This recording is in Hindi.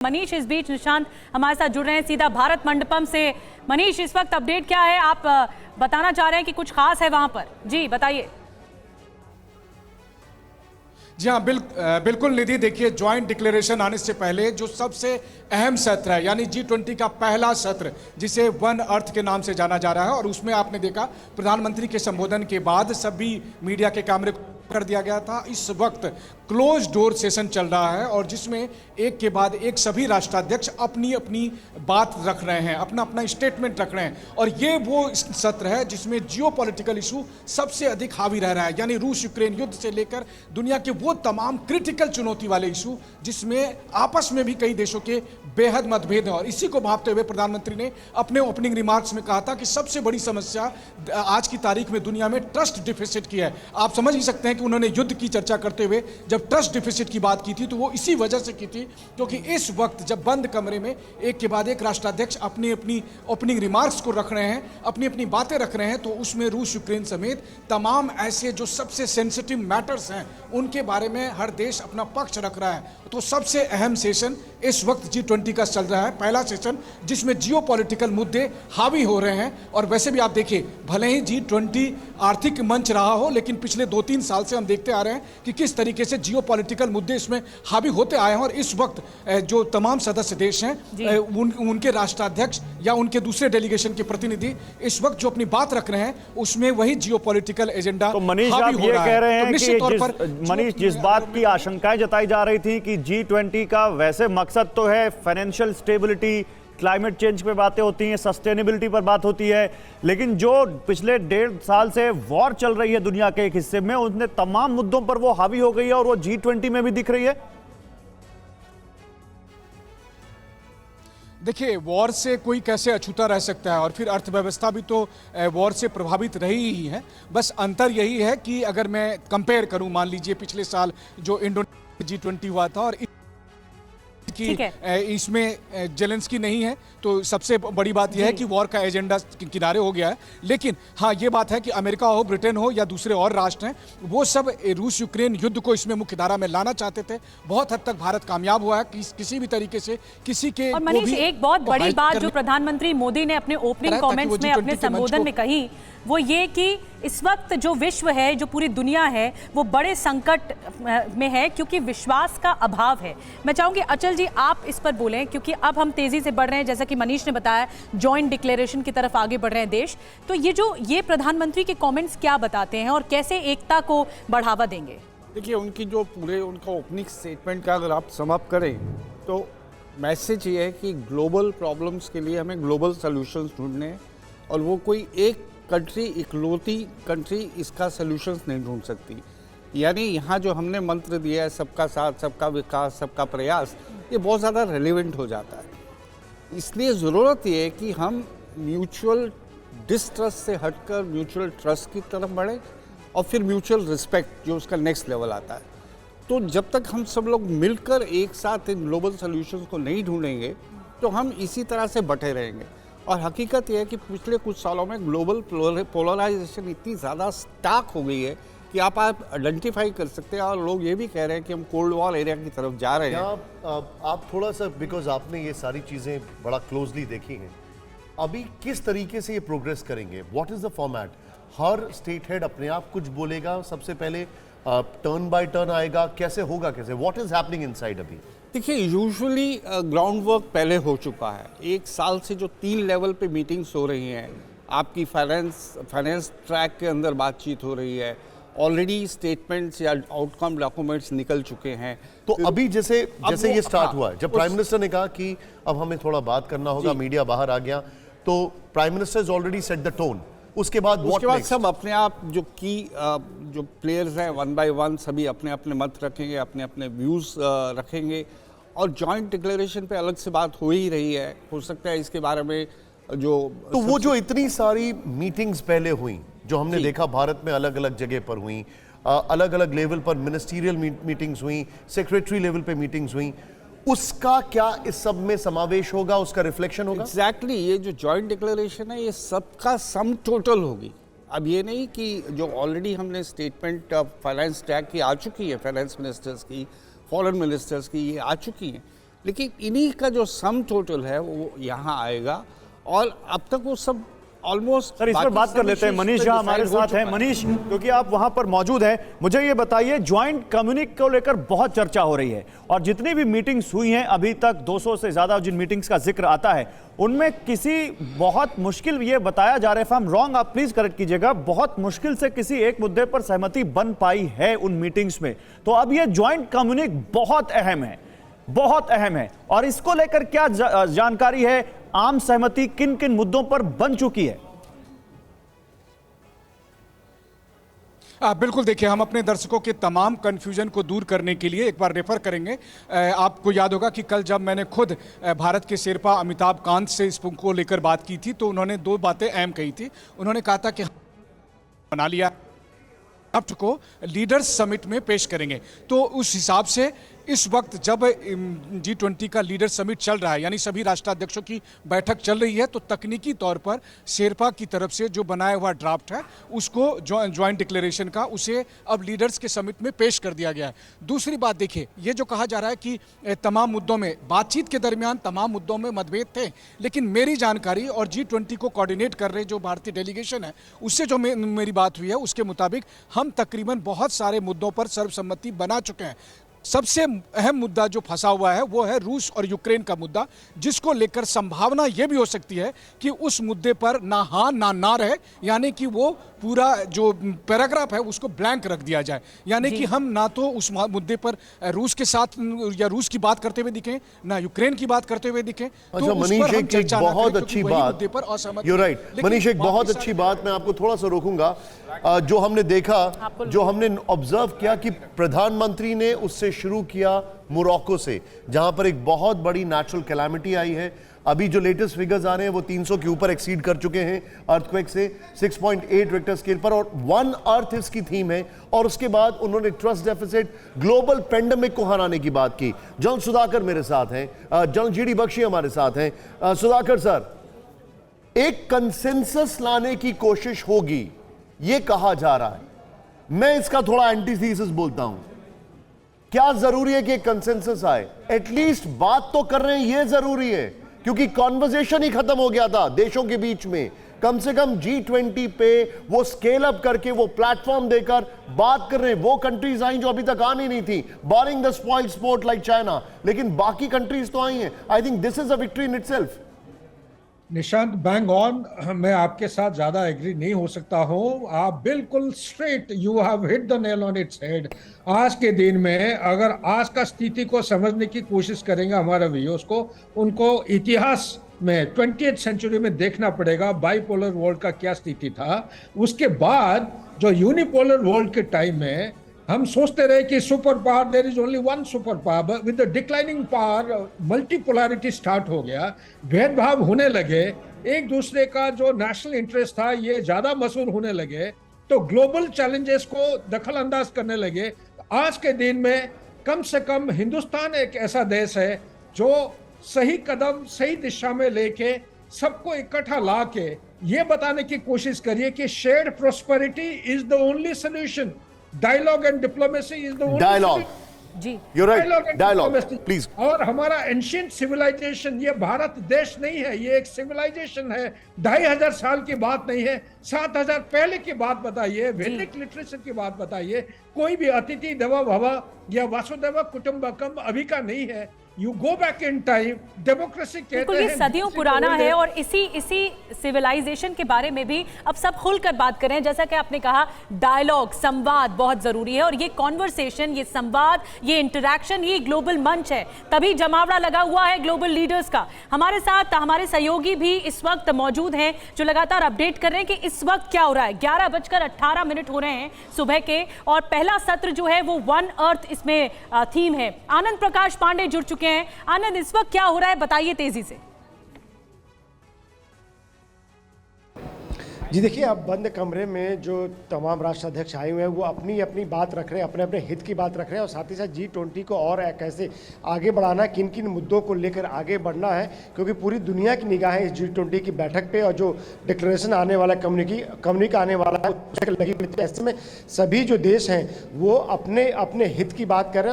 मनीष इस बीच निशांत हमारे साथ जुड़ रहे हैं सीधा भारत मंडपम से। मनीष, इस वक्त अपडेट क्या है? आप बताना चाह रहे हैं कि कुछ खास है वहां पर? जी बताइए। जी हाँ, बिल्कुल निधि। देखिए, ज्वाइंट डिक्लेरेशन आने से पहले जो सबसे अहम सत्र है, यानी G20 का पहला सत्र, जिसे वन अर्थ के नाम से जाना जा रहा है, और उसमें आपने देखा प्रधानमंत्री के संबोधन के बाद सभी मीडिया के कैमरे कर दिया गया था। इस वक्त क्लोज डोर सेशन चल रहा है और जिसमें एक के बाद एक सभी राष्ट्राध्यक्ष अपनी अपनी बात रख रहे हैं, अपना अपना स्टेटमेंट रख रहे हैं। और ये वो सत्र है जिसमें जियोपॉलिटिकल इशू सबसे अधिक हावी रह रहा है, यानी रूस यूक्रेन युद्ध से लेकर दुनिया के वो तमाम क्रिटिकल चुनौती वाले इशू जिसमें आपस में भी कई देशों के बेहद मतभेद हैं। और इसी को भांपते हुए प्रधानमंत्री ने अपने ओपनिंग रिमार्क्स में कहा था कि सबसे बड़ी समस्या आज की तारीख में दुनिया में ट्रस्ट डिफिसिट की है। आप समझ ही सकते हैं कि उन्होंने युद्ध की चर्चा करते हुए जब ट्रस्ट डिफिसिट की बात की थी तो वो इसी वजह से की थी क्योंकि इस वक्त जब बंद कमरे में एक के बाद एक राष्ट्राध्यक्ष अपनी अपनी ओपनिंग रिमार्क्स को रख रहे हैं, अपनी अपनी बातें रख रहे हैं, तो उसमें रूस यूक्रेन समेत तमाम ऐसे जो सबसे सेंसिटिव मैटर्स हैं उनके बारे में हर देश अपना पक्ष रख रहा है। तो सबसे अहम सेशन इस वक्त G20 का चल रहा है, पहला सेशन जिसमें जियोपॉलिटिकल मुद्दे हावी हो रहे हैं। और वैसे भी आप देखिए, भले ही G20 आर्थिक मंच रहा हो, लेकिन पिछले 2-3 साल से हम देखते आ रहे हैं कि किस तरीके से जियोपॉलिटिकल मुद्दे इसमें हावी होते आए हैं। और इस वक्त जो तमाम सदस्य देश हैं उनके राष्ट्राध्यक्ष या उनके दूसरे डेलीगेशन के प्रतिनिधि इस वक्त जो अपनी बात रख रहे हैं उसमें वही जियोपॉलिटिकल एजेंडा। तो मनीष, आप ये कह रहे हैं कि मनीष, जिस बात की आशंकाएं जताई जा रही थी कि G20 का वैसे मकसद तो है फाइनेंशियल स्टेबिलिटी, क्लाइमेट चेंज पे बातें होती हैं, सस्टेनेबिलिटी पर बात होती है, लेकिन जो पिछले 1.5 साल से वॉर चल रही है दुनिया के एक हिस्से में, उसने तमाम मुद्दों पर वो हावी हो गई है और वो G20 में भी दिख रही है। देखिए, वॉर से कोई कैसे अछूता रह सकता है, और फिर अर्थव्यवस्था भी तो वॉर से प्रभावित रही ही है। बस अंतर यही है कि अगर मैं कंपेयर करूं, मान लीजिए पिछले साल जो इंडोनेशिया G20 हुआ था और कि इसमें जेलेंस्की नहीं है, तो सबसे बड़ी बात यह है कि वॉर का एजेंडा किनारे हो गया है। लेकिन हाँ, ये बात है कि अमेरिका हो, ब्रिटेन हो या दूसरे और राष्ट्र हैं, वो सब रूस यूक्रेन युद्ध को इसमें मुख्य धारा में लाना चाहते थे। बहुत हद तक भारत कामयाब हुआ है कि किसी भी तरीके से किसी के। और मनीष, एक बहुत बड़ी बात जो प्रधानमंत्री मोदी ने अपने ओपनिंग कमेंट्स में, अपने संबोधन में कही, वो ये कि इस वक्त जो विश्व है, जो पूरी दुनिया है, वो बड़े संकट में है क्योंकि विश्वास का अभाव है। मैं चाहूंगी अचल जी आप इस पर बोलें, क्योंकि अब हम तेजी से बढ़ रहे हैं, जैसा कि मनीष ने बताया, जॉइंट डिक्लेरेशन की तरफ आगे बढ़ रहे हैं देश। तो ये प्रधानमंत्री के कमेंट्स क्या बताते हैं और कैसे एकता को बढ़ावा देंगे? देखिए, उनका ओपनिंग स्टेटमेंट का अगर आप समाप्त करें तो मैसेज ये है कि ग्लोबल प्रॉब्लम्स के लिए हमें ग्लोबल सॉल्यूशंस ढूंढने हैं, और वो कोई एक कंट्री, इकलौती कंट्री इसका सॉल्यूशंस नहीं ढूंढ सकती। यानी यहाँ जो हमने मंत्र दिया है, सबका साथ, सबका विकास, सबका प्रयास, ये बहुत ज़्यादा रेलेवेंट हो जाता है। इसलिए ज़रूरत ये है कि हम म्यूचुअल डिस्ट्रस्ट से हटकर म्यूचुअल ट्रस्ट की तरफ बढ़ें और फिर म्यूचुअल रिस्पेक्ट, जो उसका नेक्स्ट लेवल आता है। तो जब तक हम सब लोग मिलकर एक साथ इन ग्लोबल सॉल्यूशंस को नहीं ढूंढेंगे तो हम इसी तरह से बटे रहेंगे। और हकीकत यह है कि पिछले कुछ सालों में ग्लोबल पोलराइजेशन इतनी ज़्यादा स्टार्क हो गई है कि आप आइडेंटिफाई कर सकते हैं, और लोग ये भी कह रहे हैं कि हम कोल्ड वॉर एरिया की तरफ जा रहे हैं। आप थोड़ा सा, बिकॉज आपने ये सारी चीज़ें बड़ा क्लोजली देखी हैं, अभी किस तरीके से ये प्रोग्रेस करेंगे? What is the format? Her state head अपने आप कुछ बोलेगा, सबसे पहले टर्न बाय टर्न आएगा, कैसे होगा, कैसे, व्हाट इज़ हैपनिंग इनसाइड अभी? देखिए, यूजुअली ग्राउंड वर्क पहले हो चुका है। 1 साल से जो 3 लेवल पे मीटिंग्स हो रही हैं, आपकी फाइनेंस ट्रैक के अंदर बातचीत हो रही है, ऑलरेडी स्टेटमेंट्स या आउटकम डॉक्यूमेंट्स निकल चुके हैं। तो अभी जैसे ये स्टार्ट हुआ, जब प्राइम मिनिस्टर ने कहा कि अब हमें थोड़ा बात करना होगा, मीडिया बाहर आ गया, तो prime minister is already set the tone. उसके बाद सब अपने आप जो प्लेयर्स हैं, वन बाय वन सभी अपने अपने मत रखेंगे, अपने अपने व्यूज़ रखेंगे, और जॉइंट डिक्लेरेशन पे अलग से बात हो ही रही है। हो सकता है इसके बारे में तो वो जो इतनी सारी मीटिंग्स पहले हुई, जो हमने देखा भारत में अलग अलग जगह पर हुई, अलग अलग लेवल पर मिनिस्टीरियल मीटिंग्स हुई, सेक्रेटरी लेवल पे मीटिंग्स हुई, उसका क्या इस सब में समावेश होगा, उसका रिफ्लेक्शन होगा? एग्जैक्टली, ये जो जॉइंट डिक्लेरेशन है, ये सबका सम टोटल होगी। अब ये नहीं कि जो ऑलरेडी हमने स्टेटमेंट फाइनेंस ट्रैक की आ चुकी है, फाइनेंस मिनिस्टर्स की, फॉरेन मिनिस्टर्स की, ये आ चुकी हैं, लेकिन इन्हीं का जो सम टोटल है वो यहाँ आएगा, और अब तक वो सब ऑलमोस्ट। सर, इस पर बात कर लेते हैं। मनीष झा हमारे साथ हैं। मनीष, क्योंकि आप वहां पर मौजूद हैं, मुझे ये बताइए, ज्वाइंट कम्युनिक को लेकर बहुत चर्चा हो रही है और जितनी भी मीटिंग्स हुई हैं अभी तक 200 से ज्यादा जिन मीटिंग्स का जिक्र आता है उनमें किसी बहुत मुश्किल, ये बताया जा रहा है, इफ आई एम रॉन्ग आप प्लीज करेक्ट कीजिएगा, बहुत मुश्किल से किसी एक मुद्दे पर सहमति बन पाई है उन मीटिंग्स में। तो अब ये ज्वाइंट कम्युनिक बहुत अहम है, बहुत अहम है, और इसको लेकर क्या जानकारी है? आम सहमति किन किन मुद्दों पर बन चुकी है? बिल्कुल, देखिए, हम अपने दर्शकों के तमाम कंफ्यूजन को दूर करने के लिए एक बार रेफर करेंगे। आपको याद होगा कि कल जब मैंने खुद भारत के शेरपा अमिताभ कांत से इसको लेकर बात की थी तो उन्होंने दो बातें अहम कही थी। उन्होंने कहा था कि बना लिया ड्राफ्ट को लीडर्स समिट में पेश करेंगे। तो उस हिसाब से इस वक्त जब G20 का लीडर समिट चल रहा है, यानी सभी राष्ट्राध्यक्षों की बैठक चल रही है, तो तकनीकी तौर पर शेरपा की तरफ से जो बनाया हुआ ड्राफ्ट है उसको ज्वाइंट डिक्लेरेशन का, उसे अब लीडर्स के समिट में पेश कर दिया गया है। दूसरी बात देखिए, ये जो कहा जा रहा है कि तमाम मुद्दों में बातचीत के दरमियान तमाम मुद्दों में मतभेद थे, लेकिन मेरी जानकारी और G20 को कोऑर्डिनेट कर रहे जो भारतीय डेलीगेशन है उससे जो मेरी बात हुई है उसके मुताबिक हम तकरीबन बहुत सारे मुद्दों पर सर्वसम्मति बना चुके हैं। सबसे अहम मुद्दा जो फंसा हुआ है वो है रूस और यूक्रेन का मुद्दा, जिसको लेकर संभावना ये भी हो सकती है कि उस मुद्दे पर ना हाँ ना रहे, यानी कि वो पूरा जो पैराग्राफ है उसको ब्लैंक रख दिया जाए, यानी कि हम ना तो उस मुद्दे पर रूस के साथ या रूस की बात करते हुए दिखें, ना यूक्रेन की बात करते हुए दिखें। अच्छा मनीष, एक बहुत अच्छी बात, यू राइट मनीष, एक बहुत अच्छी बात मैं आपको थोड़ा सा रोकूंगा। जो हमने देखा, जो हमने ऑब्जर्व किया कि प्रधानमंत्री ने उससे शुरू किया मोरक्को से, जहां पर एक बहुत बड़ी नेचुरल कैलामिटी आई है। अभी जो लेटेस्ट फिगर्स आ रहे हैं वो 300 के ऊपर एक्सीड कर चुके हैं अर्थक्वेक से, 6.8 रिक्टर स्केल पर, और वन अर्थ इसकी थीम है। और उसके बाद उन्होंने ट्रस्ट डेफिसिट, ग्लोबल पेंडेमिक को हराने की बात की। जनरल सुधाकर मेरे साथ हैं, जनरल जीडी बख्शी हमारे साथ हैं। सुधाकर सर, एक कंसेंसस लाने की कोशिश होगी ये कहा जा रहा है, मैं इसका थोड़ा एंटीथीसिस बोलता हूं। क्या जरूरी है कि कंसेंसस आए? एटलीस्ट बात तो कर रहे हैं, ये जरूरी है, क्योंकि कॉन्वर्सेशन ही खत्म हो गया था देशों के बीच में। कम से कम G20 पे वो स्केल अप करके, वो प्लेटफॉर्म देकर बात कर रहे हैं। वो कंट्रीज आई जो अभी तक आ नहीं थी, barring the spoiled sport like China, लेकिन बाकी कंट्रीज तो आई हैं। I think this is a victory in itself. Nishant, bang on. मैं आपके साथ ज्यादा एग्री नहीं हो सकता हूं। आप बिल्कुल straight, you have hit the nail on its head. आज के दिन में अगर आज का स्थिति को समझने की कोशिश करेंगे हमारे व्यूअर्स को, उनको इतिहास में 20th सेंचुरी में देखना पड़ेगा बाइपोलर वर्ल्ड का क्या स्थिति था। उसके बाद जो यूनिपोलर वर्ल्ड के टाइम में हम सोचते रहे कि super power, there is only one super power. With the declining power multipolarity start हो गया, भेदभाव होने लगे, एक दूसरे का जो नेशनल इंटरेस्ट था ये ज्यादा मशहूर होने लगे, तो ग्लोबल चैलेंजेस को दखल अंदाज करने लगे। आज के दिन में कम से कम हिंदुस्तान एक ऐसा देश है जो सही कदम सही दिशा में लेके सबको इकट्ठा ला के ये बताने की कोशिश करिए कि shared prosperity is the only solution. Dialogue and diplomacy is the only dialogue. जी, You're right. Dialogue, please. और हमारा एंशियंट सिविलाइजेशन, ये भारत देश नहीं है, ये एक सिविलाइजेशन है। 2500 साल की बात नहीं है, 7000 पहले की बात बताइए, वैदिक लिटरेचर की बात बताइए। कोई भी अतिथि देवो भव या वसुधैव कुटुंबकम अभी का नहीं है। You go back in time, democracy कहते हैं, ये सदियों पुराना है। और इसी सिविलाइजेशन के बारे में भी अब सब खुलकर बात करें। जैसा कि आपने कहा, डायलॉग, संवाद बहुत जरूरी है, और ये कॉन्वर्सेशन, ये संवाद, ये इंटरैक्शन, ये ग्लोबल मंच है, तभी जमावड़ा लगा हुआ है ग्लोबल लीडर्स का। हमारे साथ हमारे सहयोगी भी इस वक्त मौजूद हैं जो लगातार अपडेट कर रहे हैं कि इस वक्त क्या हो रहा है। 11:18 हो रहे हैं सुबह के, और पहला सत्र जो है वो वन अर्थ इसमें थीम है। आनंद प्रकाश पांडे जुड़ चुके हैं। आनंद, इस वक्त क्या हो रहा है, बताइए तेजी से। जी देखिए, अब बंद कमरे में जो तमाम राष्ट्राध्यक्ष आए हुए हैं वो अपनी अपनी बात रख रहे हैं, अपने अपने हित की बात रख रहे हैं, और साथ ही साथ G20 को और कैसे आगे बढ़ाना, किन किन मुद्दों को लेकर आगे बढ़ना है, क्योंकि पूरी दुनिया की निगाहें इस G20 की बैठक पे और जो डिक्लेरेशन आने वाला कम्युनिक आने वाला है लगी। ऐसे में सभी जो देश हैं वो अपने अपने हित की बात कर रहे हैं।